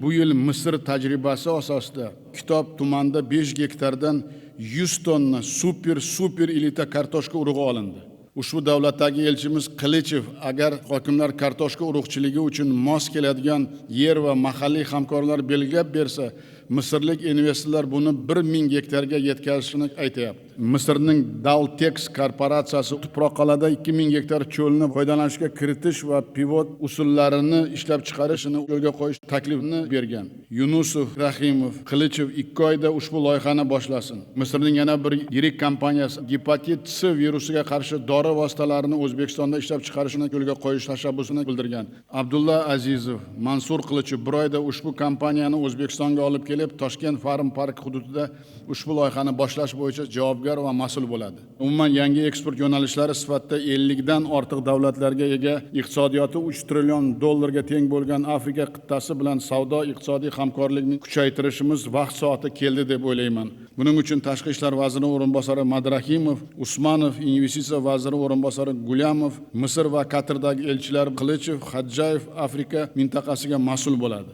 Bu yil Misr tajribasi asosida Kitob tumanida 5 gektardan 100 tonna super elita kartoshka urug'i olindi. Ushbu davlatdagi elchimiz Qilichev agar hokimlar kartoshka urug'chiligi uchun mos keladigan yer va mahalliy hamkorlar belgilab bersa, Misrlik investorlar buni 1000 gektarga yetkazishini aytayapti. Misrning Daltex korporatsiyasi tuproqqal'ada 2000 gektar cho'lni foydalanishga kiritish va pivot usullarini ishlab chiqarishini yo'lga qo'yish taklifini bergan. Yunusov, Rahimov, Qilichev 2 oyda ushbu loyihani boshlasin. Misrning yana bir yirik kompaniyasi gepatit C virusiga qarshi dori vositalarini O'zbekistonda ishlab chiqarishini yo'lga qo'yish tashabbusini bildirgan. Abdulla Azizov, Mansur Qilichev 1 oyda ushbu kompaniyani O'zbekistonga olib kelib, Toshkent Farm Park hududida ushbu loyihani boshlash bo'yicha javobgar va mas'ul bo'ladi. Umuman yangi eksport yo'nalishlari sifatida 50 dan ortiq davlatlarga ega, iqtisodiyoti 3 trillion dollarga teng bo'lgan Afrika qit'asi bilan savdo iqtisodiy hamkorlikni kuchaytirishimiz vaqt soati keldi deb o'ylayman. Buning uchun Tashqi ishlar vaziri o'rinbosari Madrahimov, Usmanov, investitsiya vaziri o'rinbosari Gulyamov, Misr va Qatardagi elchilar Qilichev, Xadjayev Afrika mintaqasiga mas'ul bo'ladi.